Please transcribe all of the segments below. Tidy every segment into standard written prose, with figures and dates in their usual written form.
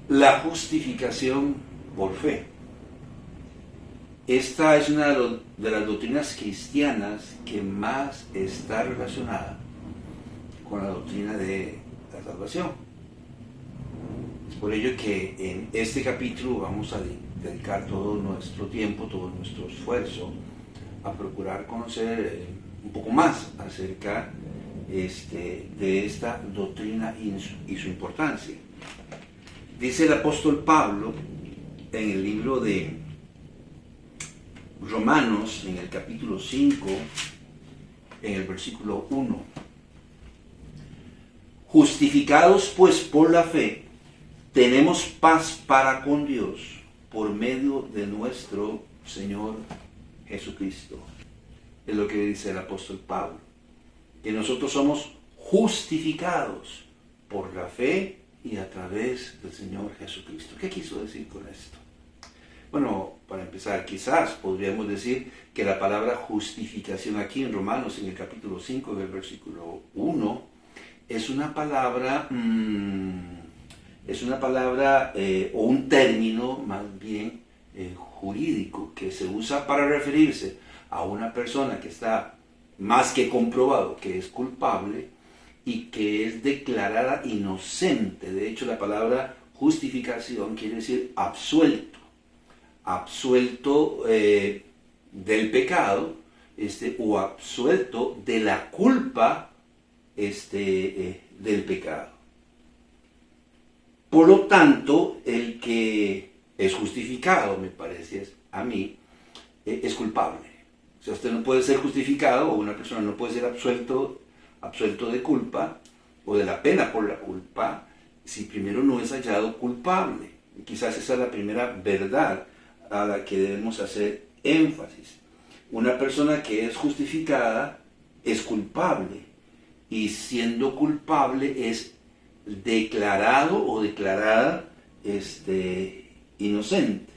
La justificación por fe. Esta es una de las doctrinas cristianas que más está relacionada con la doctrina de la salvación. Es por ello que en este capítulo vamos a dedicar todo nuestro tiempo, todo nuestro esfuerzo a procurar conocer un poco más acerca de esta doctrina y su importancia. Dice el apóstol Pablo en el libro de Romanos, en el capítulo 5, en el versículo 1. Justificados pues por la fe, tenemos paz para con Dios por medio de nuestro Señor Jesucristo. Es lo que dice el apóstol Pablo, que nosotros somos justificados por la fe y a través del Señor Jesucristo. ¿Qué quiso decir con esto? Bueno, para empezar, quizás podríamos decir que la palabra justificación aquí en Romanos, en el capítulo 5, del versículo 1, es una palabra o un término más bien jurídico que se usa para referirse a una persona que está más que comprobado que es culpable y que es declarada inocente. De hecho, la palabra justificación quiere decir absuelto del pecado o absuelto de la culpa del pecado. Por lo tanto, el que es justificado, me parece a mí, es culpable. O sea, usted no puede ser justificado, o una persona no puede ser absuelto de culpa o de la pena por la culpa si primero no es hallado culpable. Y quizás esa es la primera verdad a la que debemos hacer énfasis. Una persona que es justificada es culpable, y siendo culpable es declarado o declarada inocente.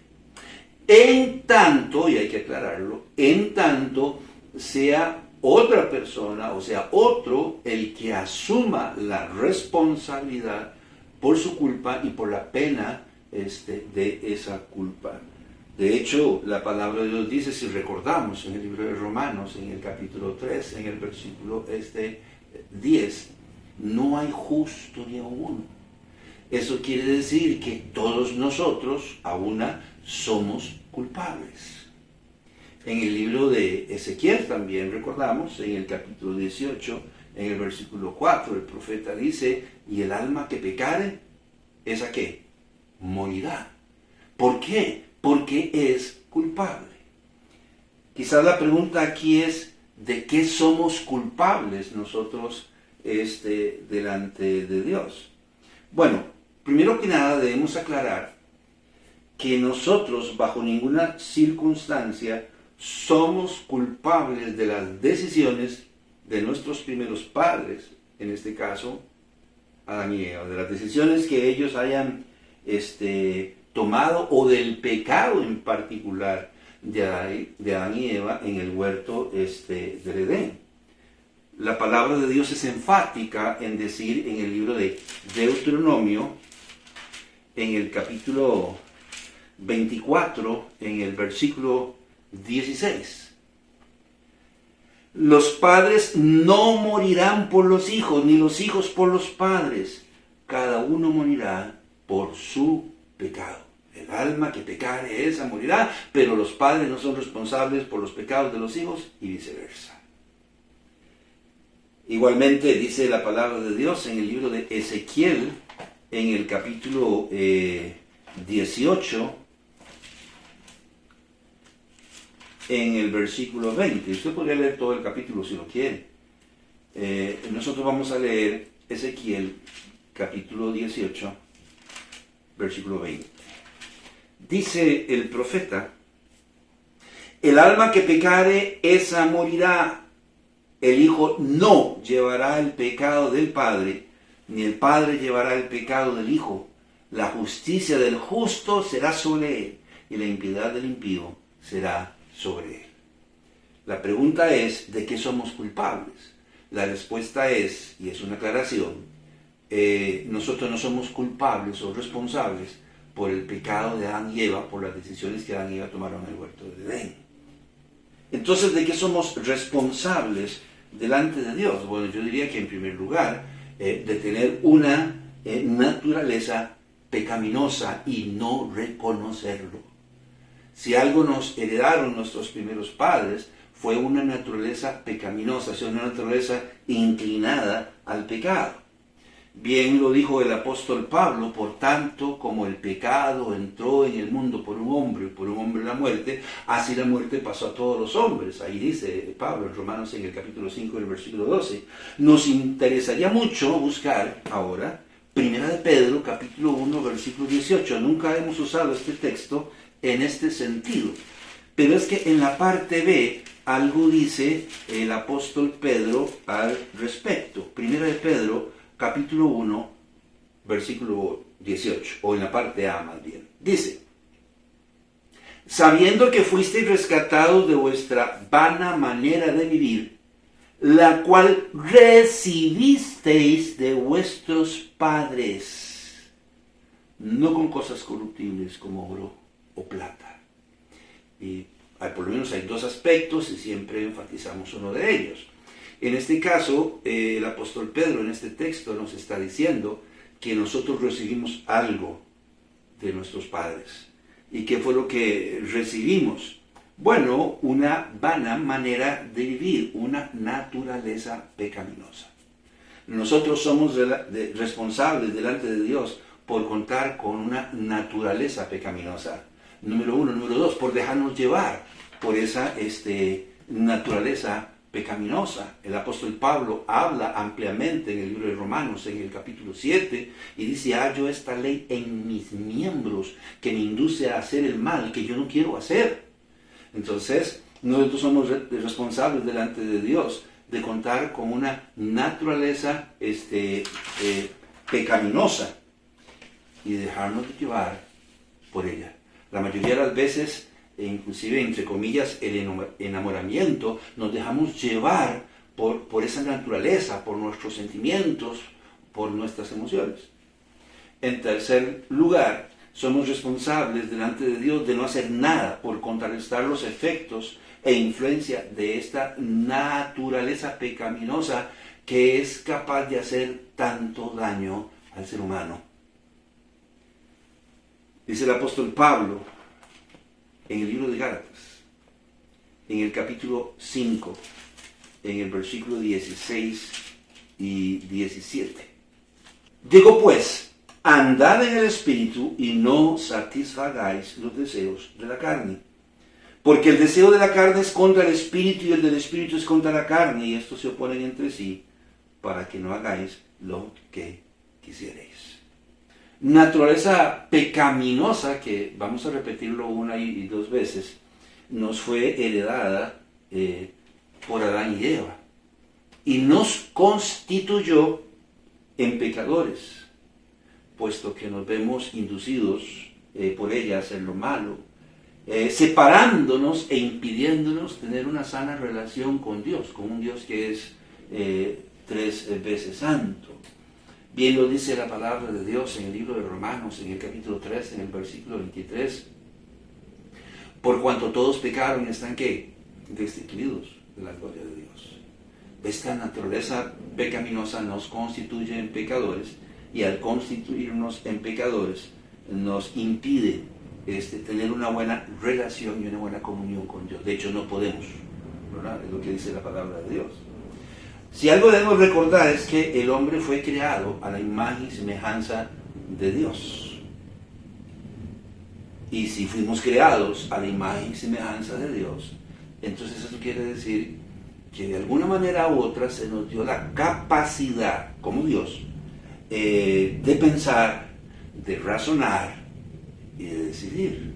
En tanto, y hay que aclararlo, en tanto sea otra persona, o sea, otro, el que asuma la responsabilidad por su culpa y por la pena de esa culpa. De hecho, la palabra de Dios dice, si recordamos en el libro de Romanos, en el capítulo 3, en el versículo 10, no hay justo ni aun uno. Eso quiere decir que todos nosotros, a una, somos culpables. En el libro de Ezequiel también recordamos, en el capítulo 18, en el versículo 4, el profeta dice, y el alma que pecare, ¿esa qué? Morirá. ¿Por qué? Porque es culpable. Quizás la pregunta aquí es, ¿de qué somos culpables nosotros delante de Dios? Bueno, primero que nada debemos aclarar que nosotros bajo ninguna circunstancia somos culpables de las decisiones de nuestros primeros padres, en este caso Adán y Eva, de las decisiones que ellos hayan tomado o del pecado en particular de Adán y Eva en el huerto del Edén. La palabra de Dios es enfática en decir en el libro de Deuteronomio, en el capítulo 24, en el versículo 16. Los padres no morirán por los hijos, ni los hijos por los padres. Cada uno morirá por su pecado. El alma que pecare, esa morirá, pero los padres no son responsables por los pecados de los hijos y viceversa. Igualmente dice la palabra de Dios en el libro de Ezequiel, en el capítulo 18, en el versículo 20. Usted podría leer todo el capítulo si lo quiere. Nosotros vamos a leer Ezequiel, capítulo 18, versículo 20. Dice el profeta, el alma que pecare, esa morirá. El hijo no llevará el pecado del padre, ni el padre llevará el pecado del hijo. La justicia del justo será sobre él, y la impiedad del impío será sobre él. La pregunta es, ¿de qué somos culpables? La respuesta es, y es una aclaración, nosotros no somos culpables o responsables por el pecado de Adán y Eva, por las decisiones que Adán y Eva tomaron en el huerto de Edén. Entonces, ¿de qué somos responsables delante de Dios? Bueno, yo diría que en primer lugar, de tener una naturaleza pecaminosa y no reconocerlo. Si algo nos heredaron nuestros primeros padres, fue una naturaleza pecaminosa, o sea, una naturaleza inclinada al pecado. Bien lo dijo el apóstol Pablo: por tanto, como el pecado entró en el mundo por un hombre la muerte, así la muerte pasó a todos los hombres. Ahí dice Pablo en Romanos, en el capítulo 5, el versículo 12. Nos interesaría mucho buscar ahora 1 de Pedro, capítulo 1, versículo 18. Nunca hemos usado este texto en este sentido, pero es que en la parte B algo dice el apóstol Pedro al respecto. 1 de Pedro, capítulo 1, versículo 18, o en la parte A más bien. Dice: sabiendo que fuisteis rescatados de vuestra vana manera de vivir, la cual recibisteis de vuestros padres, no con cosas corruptibles como oro o plata. Y por lo menos hay dos aspectos y siempre enfatizamos uno de ellos. En este caso, el apóstol Pedro en este texto nos está diciendo que nosotros recibimos algo de nuestros padres. ¿Y qué fue lo que recibimos? Bueno, una vana manera de vivir, una naturaleza pecaminosa. Nosotros somos responsables delante de Dios por contar con una naturaleza pecaminosa. Número uno. Número dos, por dejarnos llevar por esa naturaleza pecaminosa. El apóstol Pablo habla ampliamente en el libro de Romanos, en el capítulo 7, y dice: hallo esta ley en mis miembros que me induce a hacer el mal que yo no quiero hacer. Entonces, nosotros somos responsables delante de Dios de contar con una naturaleza pecaminosa y dejarnos llevar por ella. La mayoría de las veces, inclusive entre comillas, el enamoramiento, nos dejamos llevar por esa naturaleza, por nuestros sentimientos, por nuestras emociones. En tercer lugar, somos responsables delante de Dios de no hacer nada por contrarrestar los efectos e influencia de esta naturaleza pecaminosa que es capaz de hacer tanto daño al ser humano. Dice el apóstol Pablo en el libro de Gálatas, en el capítulo 5, en el versículo 16 y 17. Digo pues, andad en el Espíritu y no satisfagáis los deseos de la carne. Porque el deseo de la carne es contra el Espíritu y el del Espíritu es contra la carne, y estos se oponen entre sí para que no hagáis lo que quisierais. Naturaleza pecaminosa, que vamos a repetirlo una y dos veces, nos fue heredada por Adán y Eva y nos constituyó en pecadores, puesto que nos vemos inducidos por ella a hacer lo malo, separándonos e impidiéndonos tener una sana relación con Dios, con un Dios que es 3 veces santo. Bien lo dice la palabra de Dios en el libro de Romanos, en el capítulo 3, en el versículo 23. Por cuanto todos pecaron, están ¿qué? Destituidos de la gloria de Dios. Esta naturaleza pecaminosa nos constituye en pecadores, y al constituirnos en pecadores nos impide tener una buena relación y una buena comunión con Dios. De hecho, no podemos, ¿verdad? Es lo que dice la palabra de Dios. Si algo debemos recordar es que el hombre fue creado a la imagen y semejanza de Dios. Y si fuimos creados a la imagen y semejanza de Dios, entonces eso quiere decir que de alguna manera u otra se nos dio la capacidad, como Dios, de pensar, de razonar y de decidir.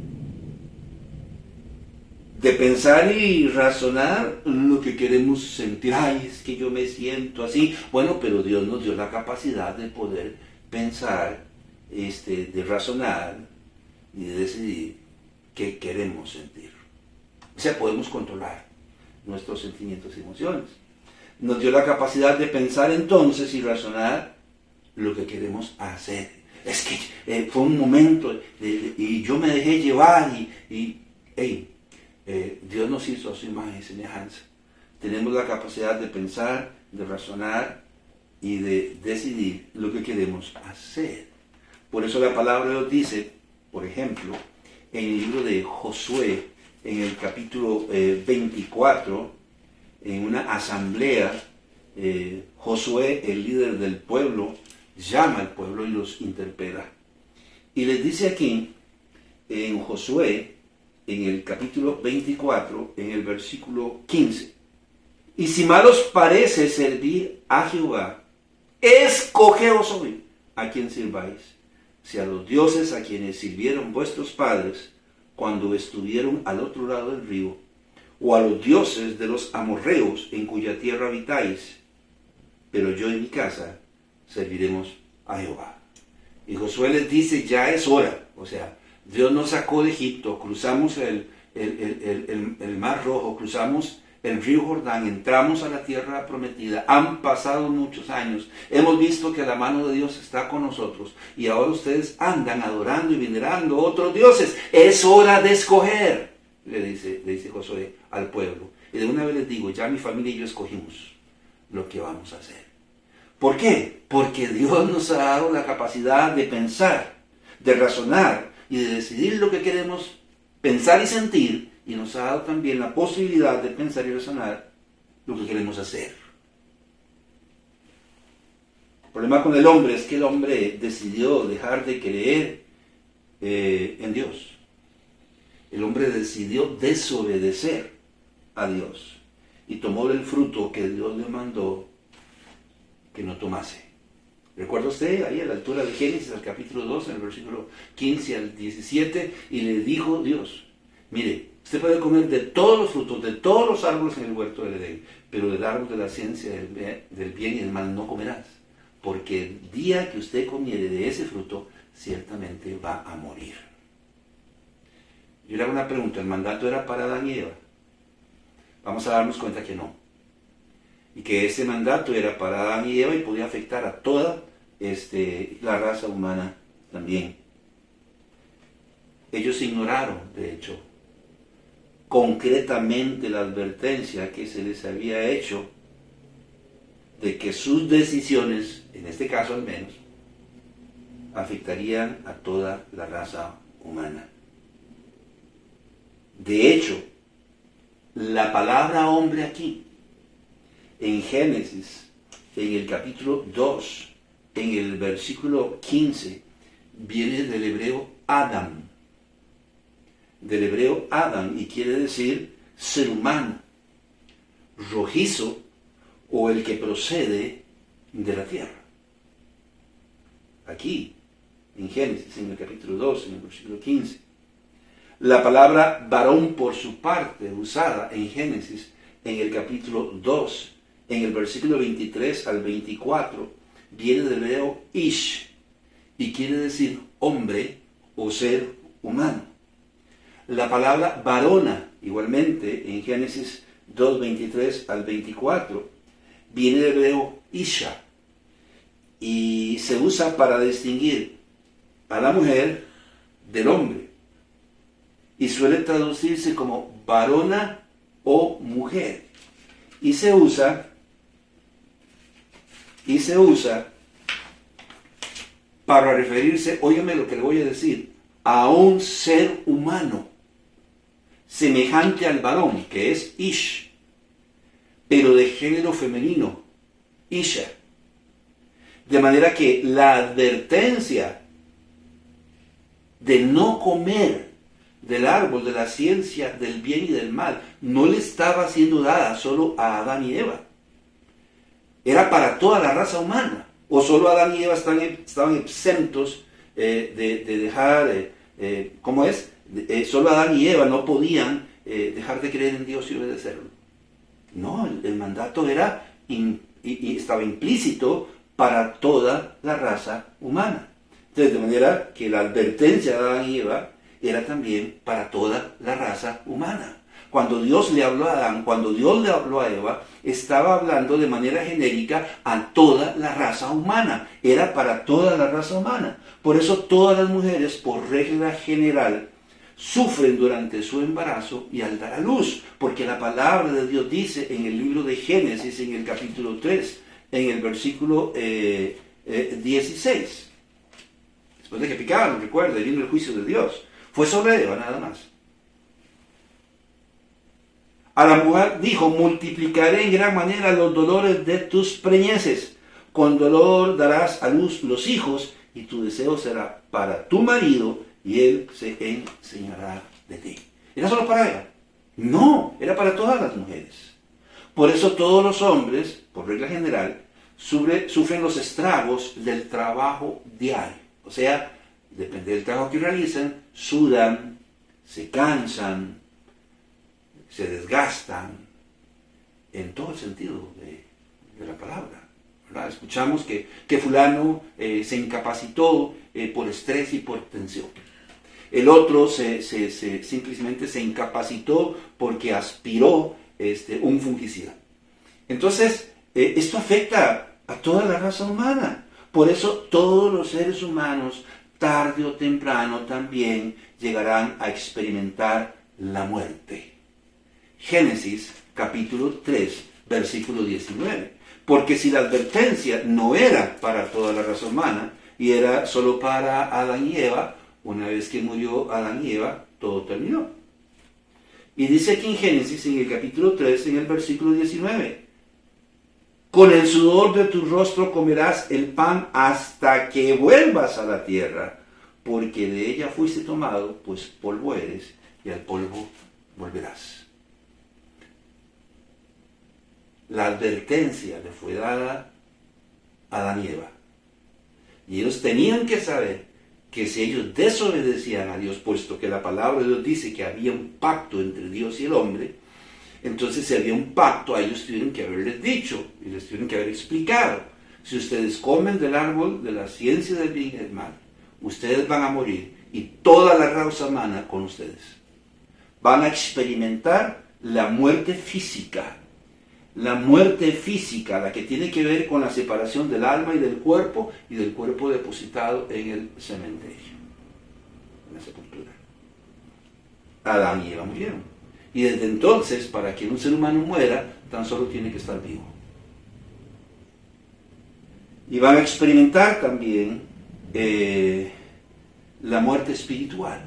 De pensar y razonar lo que queremos sentir. Ay, es que yo me siento así. Bueno, pero Dios nos dio la capacidad de poder pensar, de razonar y de decidir qué queremos sentir. O sea, podemos controlar nuestros sentimientos y emociones. Nos dio la capacidad de pensar entonces y razonar lo que queremos hacer. Es que fue un momento y yo me dejé llevar Dios nos hizo a su imagen y semejanza. Tenemos la capacidad de pensar, de razonar y de decidir lo que queremos hacer. Por eso la palabra de Dios dice, por ejemplo, en el libro de Josué, en el capítulo 24, en una asamblea, Josué, el líder del pueblo, llama al pueblo y los interpela. Y les dice aquí, en Josué, en el capítulo 24, en el versículo 15, y si mal os parece servir a Jehová, escogeos hoy a quien sirváis, si a los dioses a quienes sirvieron vuestros padres cuando estuvieron al otro lado del río, o a los dioses de los amorreos en cuya tierra habitáis, pero yo y mi casa serviremos a Jehová. Y Josué les dice, ya es hora. O sea, Dios nos sacó de Egipto, cruzamos el Mar Rojo, cruzamos el río Jordán, entramos a la tierra prometida, han pasado muchos años, hemos visto que la mano de Dios está con nosotros y ahora ustedes andan adorando y venerando otros dioses. Es hora de escoger, le dice Josué al pueblo. Y de una vez les digo, ya mi familia y yo escogimos lo que vamos a hacer. ¿Por qué? Porque Dios nos ha dado la capacidad de pensar, de razonar y de decidir lo que queremos pensar y sentir, y nos ha dado también la posibilidad de pensar y razonar lo que queremos hacer. El problema con el hombre es que el hombre decidió dejar de creer en Dios. El hombre decidió desobedecer a Dios y tomó el fruto que Dios le mandó que no tomase. ¿Recuerda usted ahí a la altura de Génesis, al capítulo 2, en el versículo 15 al 17? Y le dijo Dios, mire, usted puede comer de todos los frutos, de todos los árboles en el huerto del Edén, pero del árbol de la ciencia del bien y del mal no comerás, porque el día que usted comiere de ese fruto, ciertamente va a morir. Yo le hago una pregunta, ¿el mandato era para Adán y Eva? Vamos a darnos cuenta que no. Y que ese mandato era para Adán y Eva y podía afectar a toda la raza humana también. Ellos ignoraron, de hecho, concretamente la advertencia que se les había hecho de que sus decisiones, en este caso al menos, afectarían a toda la raza humana. De hecho, la palabra hombre aquí, en Génesis, en el capítulo 2, en el versículo 15, viene del hebreo Adam. Del hebreo Adam, y quiere decir ser humano, rojizo, o el que procede de la tierra. Aquí, en Génesis, en el capítulo 2, en el versículo 15. La palabra varón, por su parte, usada en Génesis, en el capítulo 2, en el versículo 23 al 24, viene del hebreo ish, y quiere decir hombre o ser humano. La palabra varona, igualmente, en Génesis 2, 23 al 24, viene del hebreo isha, y se usa para distinguir a la mujer del hombre, y suele traducirse como varona o mujer, y se usa para referirse, óigame lo que le voy a decir, a un ser humano semejante al varón, que es ish, pero de género femenino, isha. De manera que la advertencia de no comer del árbol de la ciencia del bien y del mal no le estaba siendo dada solo a Adán y Eva. Era para toda la raza humana. O solo Adán y Eva estaban exentos de dejar, ¿cómo es? Solo Adán y Eva no podían dejar de creer en Dios y obedecerlo. No, el mandato era y estaba implícito para toda la raza humana. Entonces, de manera que la advertencia de Adán y Eva era también para toda la raza humana. cuando Dios le habló a Adán, cuando Dios le habló a Eva, estaba hablando de manera genérica a toda la raza humana. Era para toda la raza humana. Por eso todas las mujeres, por regla general, sufren durante su embarazo y al dar a luz, porque la palabra de Dios dice en el libro de Génesis, en el capítulo 3, en el versículo 16. Después de que pecaron, recuerda, vino el juicio de Dios. Fue sobre Eva nada más. A la mujer dijo: multiplicaré en gran manera los dolores de tus preñeces. Con dolor darás a luz los hijos, y tu deseo será para tu marido, y él se enseñará de ti. ¿Era solo para ella? No, era para todas las mujeres. Por eso todos los hombres, por regla general, sufren los estragos del trabajo diario. O sea, depende del trabajo que realizan, sudan, se cansan, se desgastan, en todo el sentido de la palabra, ¿verdad? Escuchamos que fulano se incapacitó por estrés y por tensión. El otro simplemente se incapacitó porque aspiró un fungicida. Entonces, esto afecta a toda la raza humana. Por eso todos los seres humanos, tarde o temprano, también llegarán a experimentar la muerte. Génesis capítulo 3, versículo 19. Porque si la advertencia no era para toda la raza humana y era solo para Adán y Eva, una vez que murió Adán y Eva, todo terminó. Y dice aquí en Génesis, en el capítulo 3, en el versículo 19. Con el sudor de tu rostro comerás el pan hasta que vuelvas a la tierra, porque de ella fuiste tomado, pues polvo eres, y al polvo volverás. La advertencia le fue dada a Adán y Eva. Y ellos tenían que saber que si ellos desobedecían a Dios, puesto que la palabra de Dios dice que había un pacto entre Dios y el hombre, entonces si había un pacto, a ellos tuvieron que haberles dicho y les tuvieron que haber explicado: si ustedes comen del árbol de la ciencia del bien y del mal, ustedes van a morir y toda la raza humana con ustedes. Van a experimentar la muerte física. La muerte física, la que tiene que ver con la separación del alma y del cuerpo depositado en el cementerio, en la sepultura. Adán y Eva murieron. Y desde entonces, para que un ser humano muera, tan solo tiene que estar vivo. Y van a experimentar también la muerte espiritual.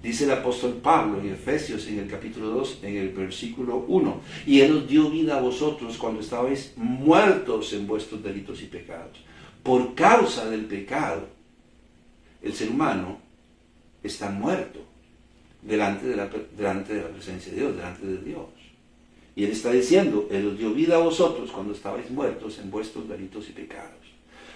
Dice el apóstol Pablo en Efesios, en el capítulo 2, en el versículo 1. Y Él os dio vida a vosotros cuando estabais muertos en vuestros delitos y pecados. Por causa del pecado, el ser humano está muerto delante de la presencia de Dios, delante de Dios. Y Él está diciendo: Él os dio vida a vosotros cuando estabais muertos en vuestros delitos y pecados.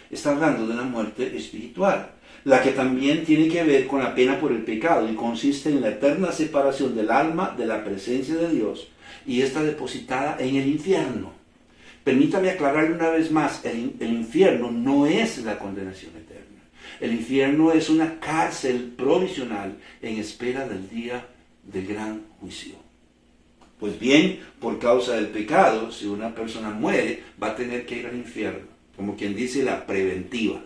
Está hablando de la muerte espiritual, la que también tiene que ver con la pena por el pecado y consiste en la eterna separación del alma de la presencia de Dios y está depositada en el infierno. Permítame aclararle una vez más: el infierno no es la condenación eterna. El infierno es una cárcel provisional en espera del día del gran juicio. Pues bien, por causa del pecado, si una persona muere, va a tener que ir al infierno, como quien dice la preventiva.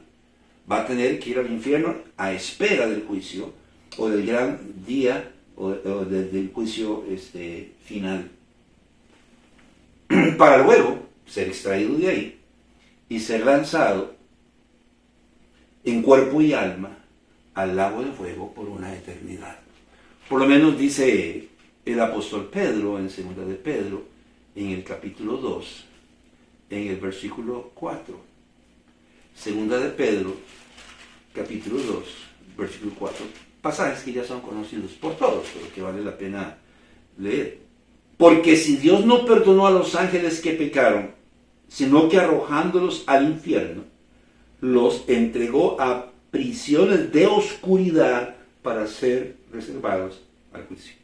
Va a tener que ir al infierno a espera del juicio, o del gran día, o del juicio final. Para luego ser extraído de ahí y ser lanzado en cuerpo y alma al lago de fuego por una eternidad. Por lo menos dice el apóstol Pedro en 2 de Pedro, en el capítulo 2, en el versículo 4. 2 de Pedro, capítulo 2, versículo 4. Pasajes que ya son conocidos por todos, pero que vale la pena leer. Porque si Dios no perdonó a los ángeles que pecaron, sino que arrojándolos al infierno, los entregó a prisiones de oscuridad para ser reservados al juicio.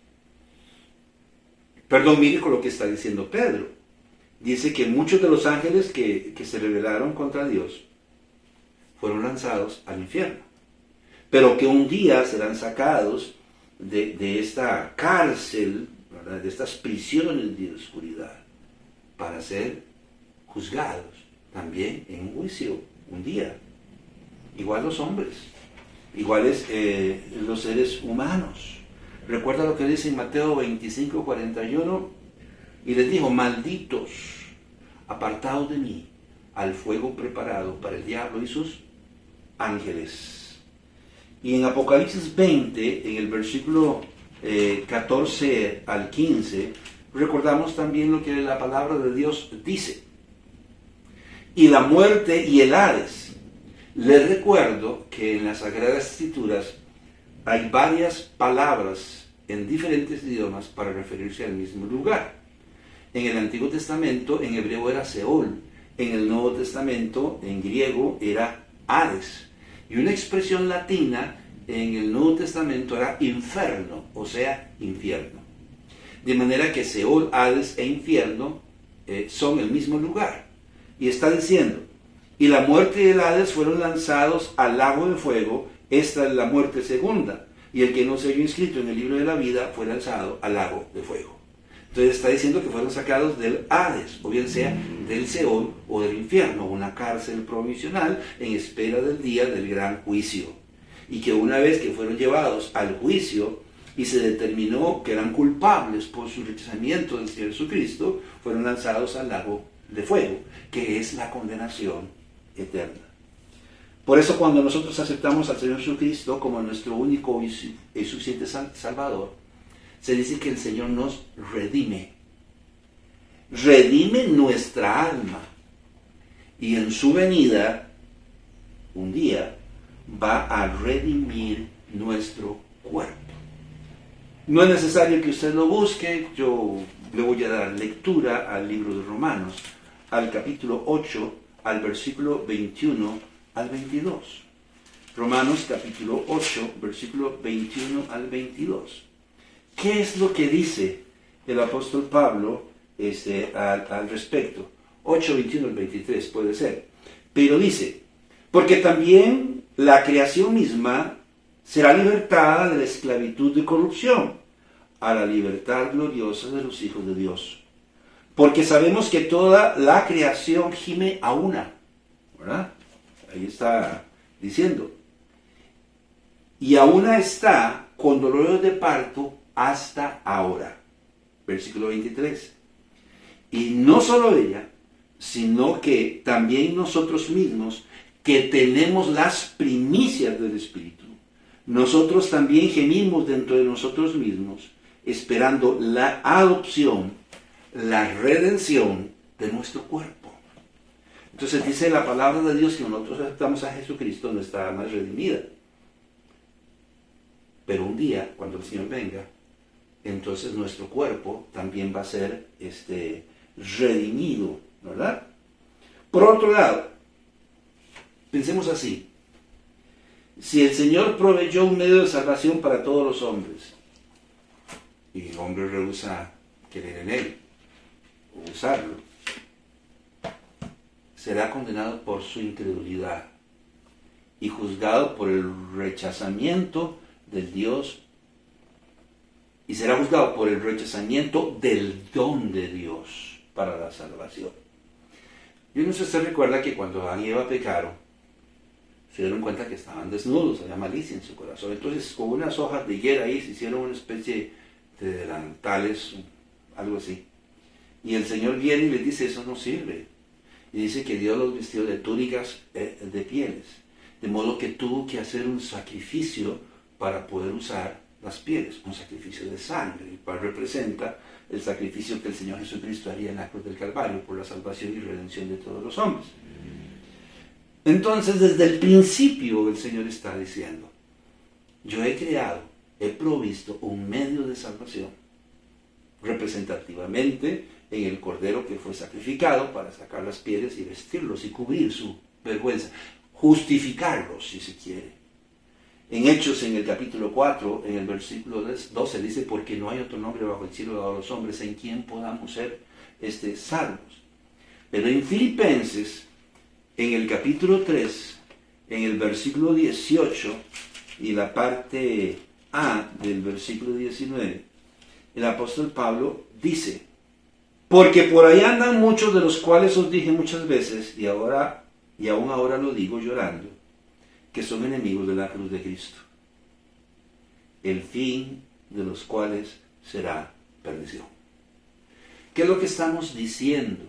Perdón, mire con lo que está diciendo Pedro. Dice que muchos de los ángeles que se rebelaron contra Dios fueron lanzados al infierno, pero que un día serán sacados de esta cárcel, ¿verdad?, de estas prisiones de oscuridad, para ser juzgados también en un juicio, un día. Igual los hombres, iguales los seres humanos. Recuerda lo que dice en Mateo 25:41, y les dijo: malditos, apartados de mí, al fuego preparado para el diablo y sus ángeles. Y en Apocalipsis 20, en el versículo 14 al 15, recordamos también lo que la palabra de Dios dice. Y la muerte y el Hades. Les recuerdo que en las Sagradas Escrituras hay varias palabras en diferentes idiomas para referirse al mismo lugar. En el Antiguo Testamento, en hebreo era Seol. En el Nuevo Testamento, en griego, era Hades. Y una expresión latina en el Nuevo Testamento era inferno, o sea, infierno. De manera que Seol, Hades e infierno son el mismo lugar. Y está diciendo: y la muerte y el Hades fueron lanzados al lago de fuego. Esta es la muerte segunda. Y el que no se haya inscrito en el libro de la vida fue lanzado al lago de fuego. Entonces está diciendo que fueron sacados del Hades, o bien sea del Seol o del infierno, una cárcel provisional en espera del día del gran juicio. Y que una vez que fueron llevados al juicio y se determinó que eran culpables por su rechazamiento del Señor Jesucristo, fueron lanzados al lago de fuego, que es la condenación eterna. Por eso, cuando nosotros aceptamos al Señor Jesucristo como nuestro único y suficiente Salvador, se dice que el Señor nos redime nuestra alma, y en su venida un día va a redimir nuestro cuerpo. No es necesario que usted lo busque. Yo le voy a dar lectura al libro de Romanos, al capítulo 8, al versículo 21 al 22. Romanos capítulo 8, versículo 21 al 22. ¿Qué es lo que dice el apóstol Pablo al respecto? 8, 21 al 23 puede ser. Pero dice: porque también la creación misma será libertada de la esclavitud de corrupción a la libertad gloriosa de los hijos de Dios. Porque sabemos que toda la creación gime a una, ¿verdad? Ahí está diciendo. Y a una está con dolores de parto hasta ahora. Versículo 23. Y no solo ella, sino que también nosotros mismos, que tenemos las primicias del Espíritu, nosotros también gemimos dentro de nosotros mismos, esperando la adopción, la redención de nuestro cuerpo. Entonces dice la palabra de Dios que nosotros aceptamos a Jesucristo, nuestra alma es redimida. Pero un día, cuando el Señor venga, entonces nuestro cuerpo también va a ser redimido, ¿verdad? Por otro lado, pensemos así: si el Señor proveyó un medio de salvación para todos los hombres, y el hombre rehúsa creer en él o usarlo, será condenado por su incredulidad y juzgado por el rechazamiento del Dios, y será juzgado por el rechazamiento del don de Dios para la salvación. Yo no sé si usted recuerda que cuando Adán y Eva pecaron, se dieron cuenta que estaban desnudos, había malicia en su corazón. Entonces, con unas hojas de higuera ahí se hicieron una especie de delantales, algo así. Y el Señor viene y les dice: eso no sirve. Y dice que Dios los vistió de túnicas de pieles. De modo que tuvo que hacer un sacrificio para poder usar las pieles, un sacrificio de sangre, el cual representa el sacrificio que el Señor Jesucristo haría en la cruz del Calvario por la salvación y redención de todos los hombres. Entonces, desde el principio el Señor está diciendo: yo he creado, he provisto un medio de salvación, representativamente en el Cordero que fue sacrificado para sacar las pieles y vestirlos y cubrir su vergüenza, justificarlos si se quiere. En Hechos, en el capítulo 4, en el versículo 12 dice: porque no hay otro nombre bajo el cielo dado a los hombres en quien podamos ser salvos. Pero en Filipenses, en el capítulo 3, en el versículo 18 y la parte A del versículo 19, el apóstol Pablo dice, porque por ahí andan muchos de los cuales os dije muchas veces, y aún ahora lo digo llorando, que son enemigos de la cruz de Cristo, el fin de los cuales será perdición. ¿Qué es lo que estamos diciendo?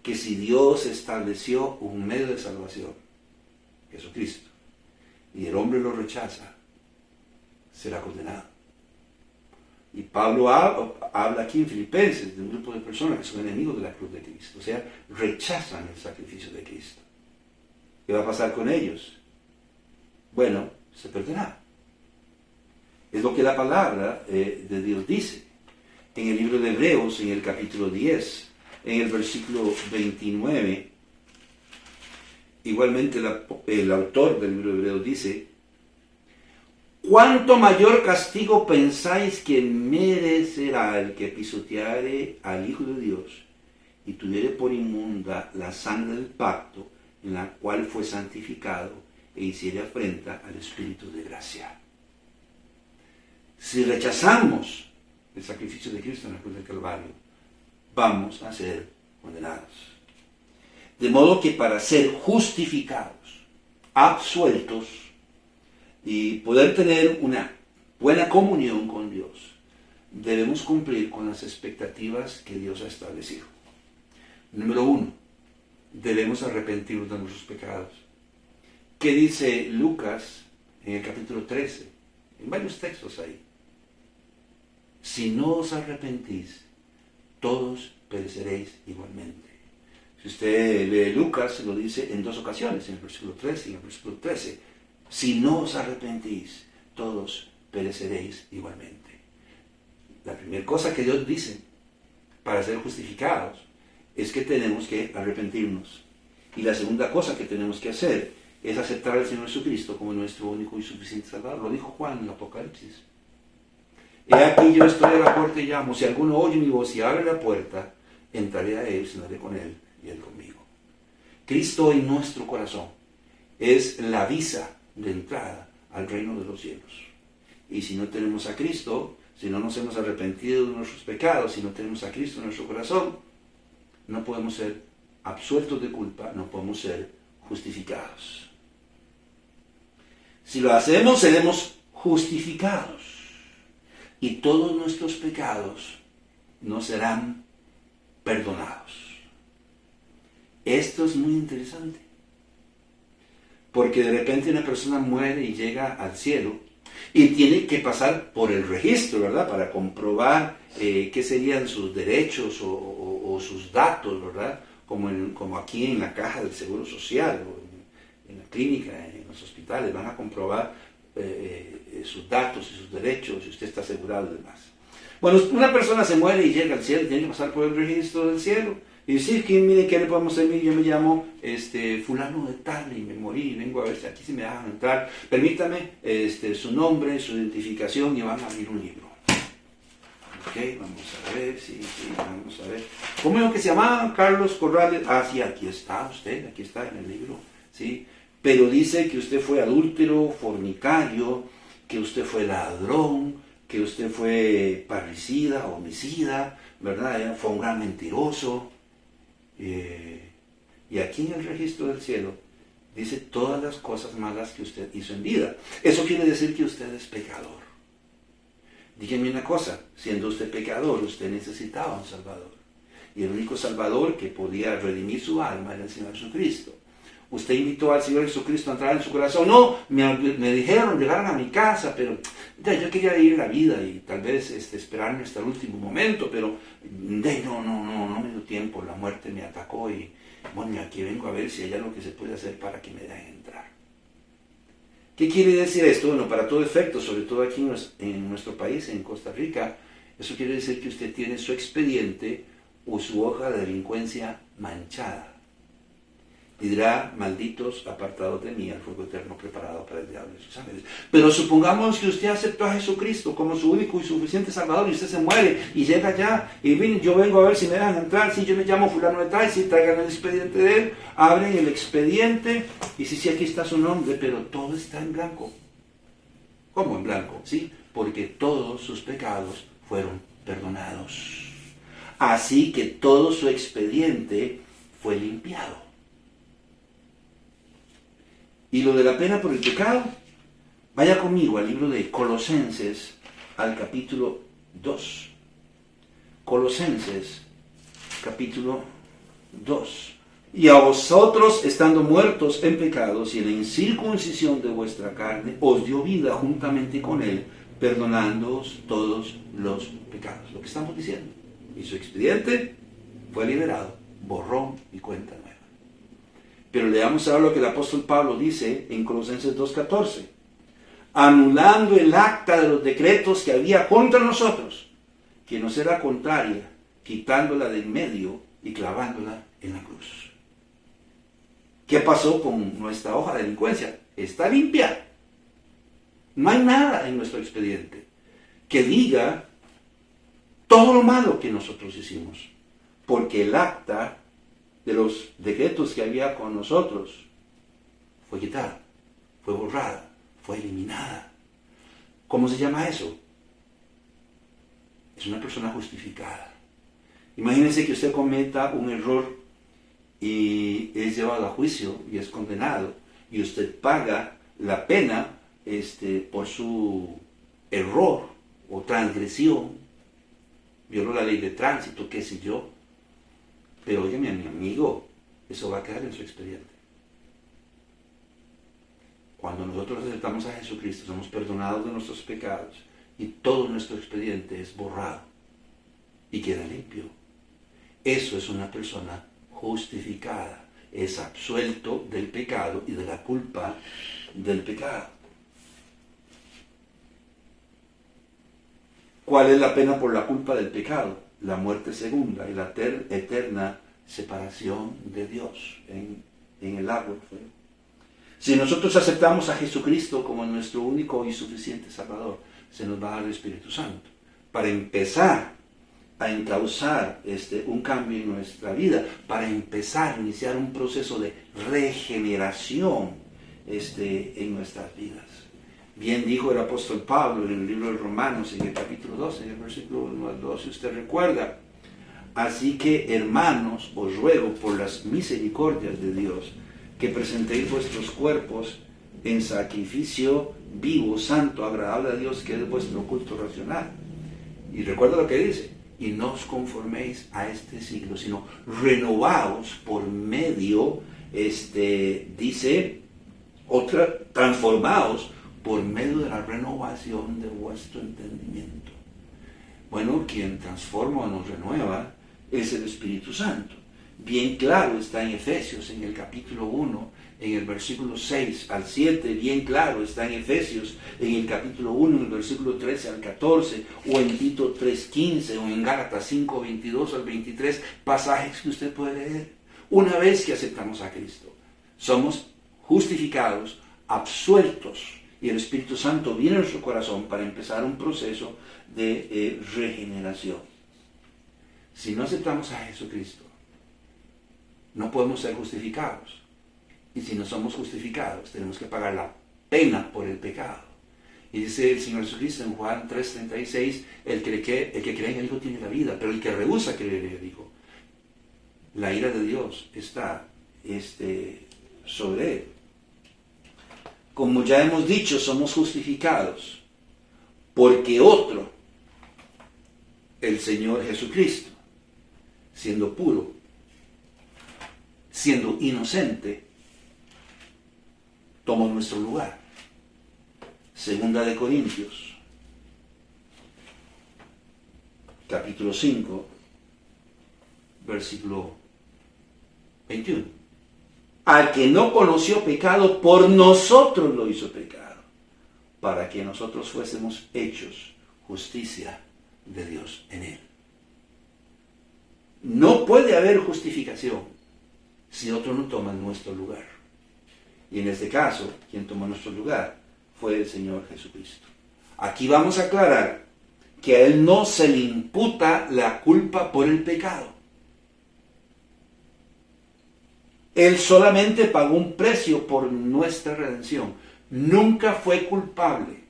Que si Dios estableció un medio de salvación, Jesucristo, y el hombre lo rechaza, será condenado. Y Pablo habla aquí en Filipenses de un grupo de personas que son enemigos de la cruz de Cristo, o sea, rechazan el sacrificio de Cristo. ¿Qué va a pasar con ellos? Bueno, se perderá. Es lo que la palabra de Dios dice. En el libro de Hebreos, en el capítulo 10, en el versículo 29, igualmente el autor del libro de Hebreos dice, ¿cuánto mayor castigo pensáis que merecerá el que pisoteare al Hijo de Dios y tuviere por inmunda la sangre del pacto en la cual fue santificado e hiciere afrenta al Espíritu de gracia? Si rechazamos el sacrificio de Cristo en la cruz del Calvario, vamos a ser condenados. De modo que para ser justificados, absueltos y poder tener una buena comunión con Dios, debemos cumplir con las expectativas que Dios ha establecido. Número 1, debemos arrepentirnos de nuestros pecados. ¿Qué dice Lucas en el capítulo 13? En varios textos ahí. Si no os arrepentís, todos pereceréis igualmente. Si usted lee Lucas, lo dice en 2 ocasiones, en el versículo 13 y en el versículo 13. Si no os arrepentís, todos pereceréis igualmente. La primera cosa que Dios dice para ser justificados es que tenemos que arrepentirnos. Y la segunda cosa que tenemos que hacer es aceptar al Señor Jesucristo como nuestro único y suficiente Salvador. Lo dijo Juan en el Apocalipsis. He aquí yo estoy a la puerta y llamo. Si alguno oye mi voz y abre la puerta, entraré a él, cenaré con él y él conmigo. Cristo en nuestro corazón es la visa de entrada al reino de los cielos. Y si no tenemos a Cristo, si no nos hemos arrepentido de nuestros pecados, si no tenemos a Cristo en nuestro corazón, no podemos ser absueltos de culpa, no podemos ser justificados. Si lo hacemos, seremos justificados. Y todos nuestros pecados no serán perdonados. Esto es muy interesante. Porque de repente una persona muere y llega al cielo y tiene que pasar por el registro, ¿verdad? Para comprobar qué serían sus derechos o sus datos, ¿verdad? Como aquí en la caja del Seguro Social o en la clínica, en los hospitales, van a comprobar sus datos y sus derechos, si usted está asegurado y demás. Bueno, una persona se muere y llega al cielo, tiene que pasar por el registro del cielo y decir que mire, ¿qué le podemos hacer? Yo me llamo fulano de tal y me morí y vengo a ver si aquí se me dejan entrar, permítame su nombre, su identificación, y van a abrir un libro. Ok, vamos a ver, sí, vamos a ver. ¿Cómo dijo que se llamaba? Carlos Corrales. Ah, sí, aquí está usted, aquí está en el libro, sí. Pero dice que usted fue adúltero, fornicario, que usted fue ladrón, que usted fue parricida, homicida, ¿verdad? Fue un gran mentiroso. Y aquí en el registro del cielo dice todas las cosas malas que usted hizo en vida. Eso quiere decir que usted es pecador. Dígame una cosa, siendo usted pecador, usted necesitaba un Salvador. Y el único Salvador que podía redimir su alma era el Señor Jesucristo. Usted invitó al Señor Jesucristo a entrar en su corazón. No, me dijeron, llegaron a mi casa, pero yo quería vivir la vida y tal vez esperarme hasta el último momento, pero no me dio tiempo, la muerte me atacó y bueno, aquí vengo a ver si hay algo que se puede hacer para que me dejen entrar. ¿Qué quiere decir esto? Bueno, para todo efecto, sobre todo aquí en nuestro país, en Costa Rica, eso quiere decir que usted tiene su expediente o su hoja de delincuencia manchada. Y dirá, malditos, apartados de mí, al fuego eterno preparado para el diablo y sus ángeles. Pero supongamos que usted aceptó a Jesucristo como su único y suficiente Salvador y usted se muere y llega allá y viene, yo vengo a ver si me dejan entrar, si yo me llamo fulano de tal, si traigan el expediente de él, abren el expediente y si aquí está su nombre, pero todo está en blanco. ¿Cómo en blanco? Sí, porque todos sus pecados fueron perdonados. Así que todo su expediente fue limpiado. Y lo de la pena por el pecado, vaya conmigo al libro de Colosenses, al capítulo 2. Colosenses, capítulo 2. Y a vosotros, estando muertos en pecados y en la incircuncisión de vuestra carne, os dio vida juntamente con él, perdonándoos todos los pecados. Lo que estamos diciendo. Y su expediente fue liberado, borrón y cuenta nueva. Pero leamos ahora lo que el apóstol Pablo dice en Colosenses 2:14. Anulando el acta de los decretos que había contra nosotros, que nos era contraria, quitándola de en medio y clavándola en la cruz. ¿Qué pasó con nuestra hoja de delincuencia? Está limpia. No hay nada en nuestro expediente que diga todo lo malo que nosotros hicimos, porque el acta de los decretos que había con nosotros fue quitada, fue borrada, fue eliminada. ¿Cómo se llama eso? Es una persona justificada. Imagínense que usted cometa un error y es llevado a juicio y es condenado, y usted paga la pena por su error o transgresión, violó la ley de tránsito, qué sé yo. Pero óyeme, mi amigo, eso va a quedar en su expediente. Cuando nosotros aceptamos a Jesucristo, somos perdonados de nuestros pecados y todo nuestro expediente es borrado y queda limpio. Eso es una persona justificada, es absuelto del pecado y de la culpa del pecado. ¿Cuál es la pena por la culpa del pecado? La muerte segunda y la eterna separación de Dios en el lago de fuego. Si nosotros aceptamos a Jesucristo como nuestro único y suficiente Salvador, se nos va a dar el Espíritu Santo para empezar a encauzar un cambio en nuestra vida, para empezar a iniciar un proceso de regeneración en nuestras vidas. Bien dijo el apóstol Pablo en el libro de Romanos, en el capítulo 12, en el versículo 1 al 2, si usted recuerda. Así que, hermanos, os ruego por las misericordias de Dios, que presentéis vuestros cuerpos en sacrificio vivo, santo, agradable a Dios, que es vuestro culto racional. Y recuerda lo que dice: y no os conforméis a este siglo, sino renovaos por medio, transformaos por medio de la renovación de vuestro entendimiento. Bueno, quien transforma o nos renueva es el Espíritu Santo. Bien claro está en Efesios, en el capítulo 1, en el versículo 6 al 7, bien claro está en Efesios, en el capítulo 1, en el versículo 13 al 14, o en Tito 3:15, o en Gálatas 5, 22 al 23, pasajes que usted puede leer. Una vez que aceptamos a Cristo, somos justificados, absueltos, y el Espíritu Santo viene a nuestro corazón para empezar un proceso de regeneración. Si no aceptamos a Jesucristo, no podemos ser justificados. Y si no somos justificados, tenemos que pagar la pena por el pecado. Y dice el Señor Jesucristo en Juan 3:36, el que cree en el Hijo tiene la vida, pero el que rehúsa creer en el Hijo, la ira de Dios está sobre él. Como ya hemos dicho, somos justificados porque otro, el Señor Jesucristo, siendo puro, siendo inocente, tomó nuestro lugar. Segunda de Corintios, capítulo 5, versículo 21. Al que no conoció pecado, por nosotros lo hizo pecado, para que nosotros fuésemos hechos justicia de Dios en él. No puede haber justificación si otro no toma nuestro lugar. Y en este caso, quien tomó nuestro lugar fue el Señor Jesucristo. Aquí vamos a aclarar que a Él no se le imputa la culpa por el pecado. Él solamente pagó un precio por nuestra redención. Nunca fue culpable.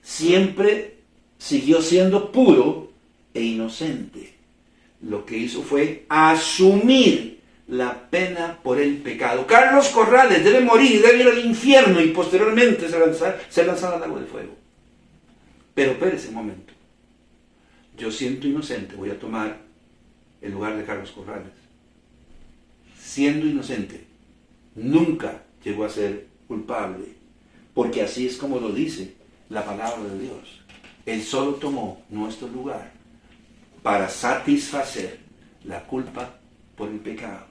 Siempre siguió siendo puro e inocente. Lo que hizo fue asumir la pena por el pecado. Carlos Corrales debe morir, debe ir al infierno y posteriormente ser lanzado al lago de fuego. Pero espérese un momento. Yo siento inocente, voy a tomar el lugar de Carlos Corrales. Siendo inocente, nunca llegó a ser culpable, porque así es como lo dice la palabra de Dios. Él solo tomó nuestro lugar para satisfacer la culpa por el pecado.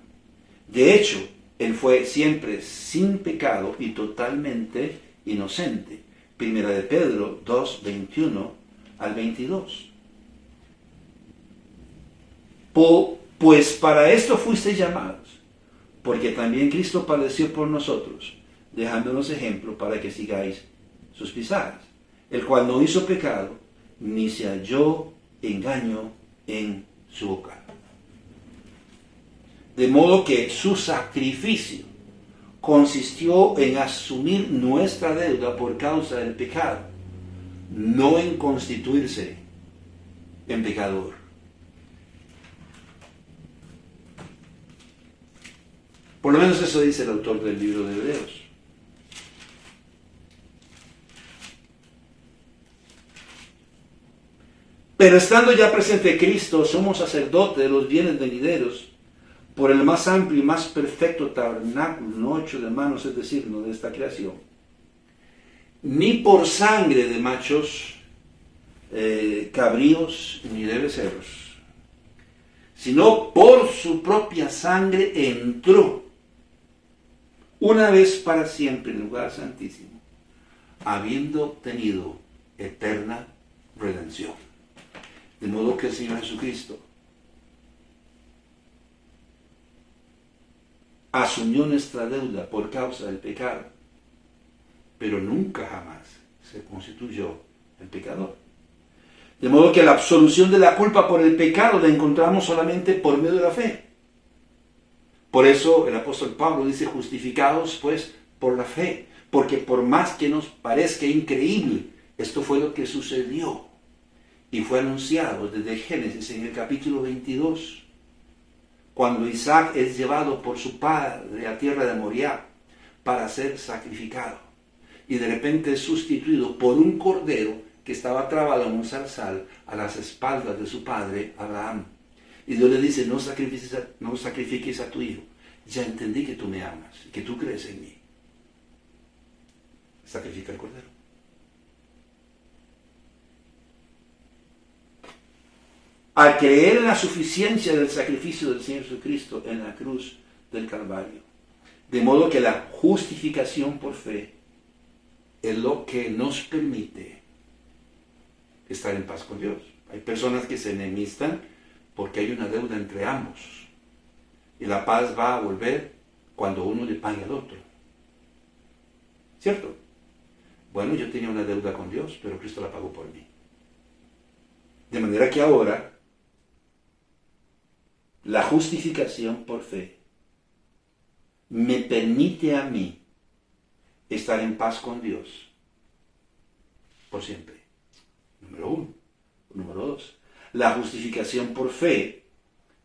De hecho, él fue siempre sin pecado y totalmente inocente. Primera de Pedro 2, 21 al 22. Pues para esto fuisteis llamados, porque también Cristo padeció por nosotros, dejándonos ejemplo para que sigáis sus pisadas, el cual no hizo pecado, ni se halló engaño en su boca. De modo que su sacrificio consistió en asumir nuestra deuda por causa del pecado, no en constituirse en pecador. Por lo menos eso dice el autor del libro de Hebreos. Pero estando ya presente Cristo, somos sacerdotes de los bienes venideros, por el más amplio y más perfecto tabernáculo, no hecho de manos, es decir, no de esta creación, ni por sangre de machos cabríos, ni de becerros, sino por su propia sangre entró una vez para siempre en el lugar santísimo, habiendo obtenido eterna redención. De modo que el Señor Jesucristo asumió nuestra deuda por causa del pecado, pero nunca jamás se constituyó el pecador. De modo que la absolución de la culpa por el pecado la encontramos solamente por medio de la fe. Por eso el apóstol Pablo dice, justificados pues por la fe, porque por más que nos parezca increíble, esto fue lo que sucedió y fue anunciado desde Génesis en el capítulo 22, cuando Isaac es llevado por su padre a tierra de Moriah para ser sacrificado, y de repente es sustituido por un cordero que estaba trabado en un zarzal a las espaldas de su padre Abraham. Y Dios le dice, no sacrifiques a tu hijo, ya entendí que tú me amas, que tú crees en mí. Sacrifica el cordero. Al creer en la suficiencia del sacrificio del Señor Jesucristo en la cruz del Calvario. De modo que la justificación por fe es lo que nos permite estar en paz con Dios. Hay personas que se enemistan porque hay una deuda entre ambos. Y la paz va a volver cuando uno le pague al otro. ¿Cierto? Bueno, yo tenía una deuda con Dios, pero Cristo la pagó por mí. De manera que ahora la justificación por fe me permite a mí estar en paz con Dios por siempre. Número uno. Número dos. La justificación por fe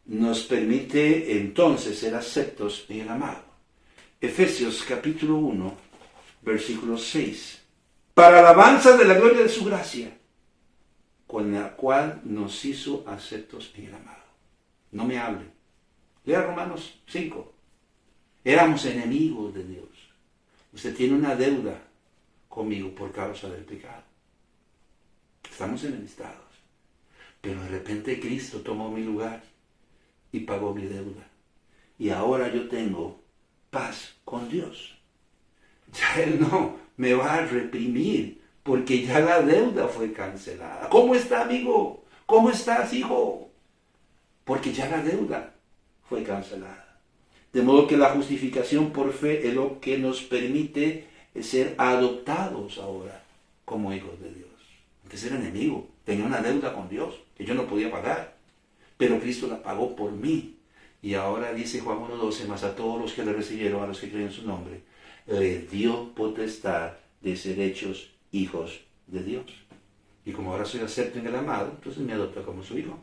nos permite entonces ser aceptos en el amado. Efesios capítulo 1, versículo 6. Para alabanza de la gloria de su gracia, con la cual nos hizo aceptos en el amado. No me hable. Lea Romanos 5. Éramos enemigos de Dios. Usted tiene una deuda conmigo por causa del pecado. Estamos enemistados. Pero de repente Cristo tomó mi lugar y pagó mi deuda. Y ahora yo tengo paz con Dios. Ya Él no me va a reprimir porque ya la deuda fue cancelada. ¿Cómo está, amigo? ¿Cómo estás, hijo? Porque ya la deuda fue cancelada. De modo que la justificación por fe es lo que nos permite ser adoptados ahora como hijos de Dios. Antes era enemigo, tenía una deuda con Dios que yo no podía pagar, pero Cristo la pagó por mí. Y ahora dice Juan 1:12, mas a todos los que le recibieron, a los que creen en su nombre, le dio potestad de ser hechos hijos de Dios. Y como ahora soy acepto en el amado, entonces me adopta como su hijo.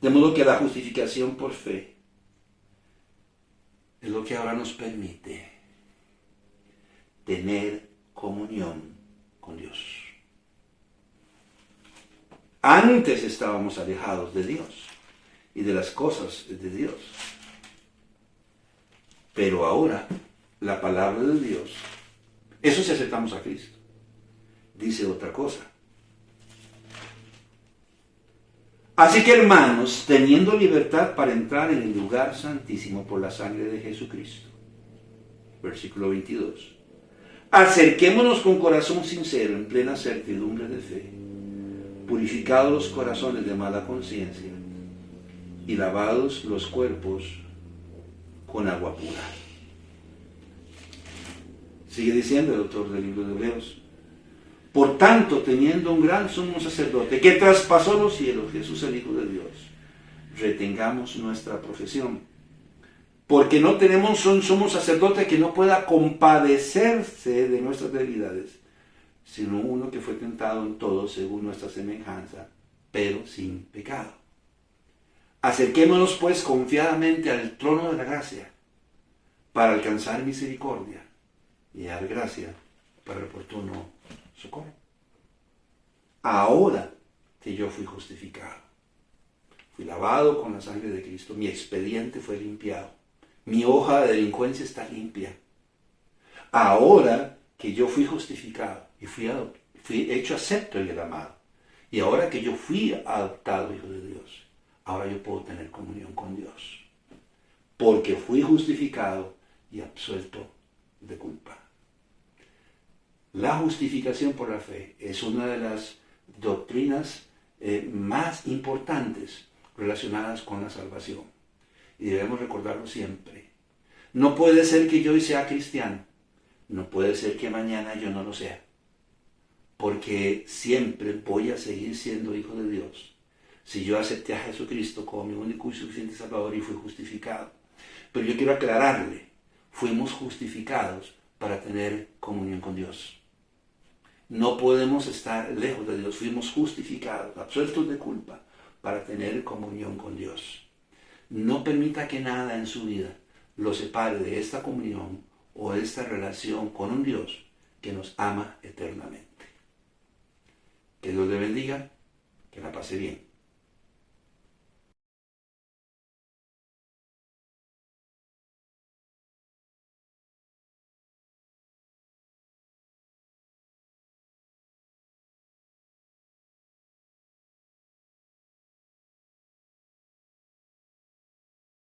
De modo que la justificación por fe es lo que ahora nos permite tener comunión con Dios. Antes estábamos alejados de Dios y de las cosas de Dios. Pero ahora la palabra de Dios, eso si aceptamos a Cristo, dice otra cosa. Así que, hermanos, teniendo libertad para entrar en el lugar santísimo por la sangre de Jesucristo, versículo 22, acerquémonos con corazón sincero, en plena certidumbre de fe, purificados los corazones de mala conciencia y lavados los cuerpos con agua pura. Sigue diciendo el autor del libro de Hebreos: por tanto, teniendo un gran sumo sacerdote que traspasó los cielos, Jesús el Hijo de Dios, retengamos nuestra profesión. Porque no tenemos un sumo sacerdote que no pueda compadecerse de nuestras debilidades, sino uno que fue tentado en todo según nuestra semejanza, pero sin pecado. Acerquémonos pues confiadamente al trono de la gracia, para alcanzar misericordia y hallar gracia para el oportuno socorro. Ahora que yo fui justificado, fui lavado con la sangre de Cristo, mi expediente fue limpiado, mi hoja de delincuencia está limpia. Ahora que yo fui justificado y fui hecho acepto en el amado, y ahora que yo fui adoptado hijo de Dios, ahora yo puedo tener comunión con Dios, porque fui justificado y absuelto de culpa. La justificación por la fe es una de las doctrinas más importantes relacionadas con la salvación. Y debemos recordarlo siempre. No puede ser que yo hoy sea cristiano. No puede ser que mañana yo no lo sea. Porque siempre voy a seguir siendo hijo de Dios. Si yo acepté a Jesucristo como mi único y suficiente Salvador y fui justificado. Pero yo quiero aclararle, fuimos justificados para tener comunión con Dios. No podemos estar lejos de Dios. Fuimos justificados, absueltos de culpa, para tener comunión con Dios. No permita que nada en su vida lo separe de esta comunión o de esta relación con un Dios que nos ama eternamente. Que Dios le bendiga, que la pase bien.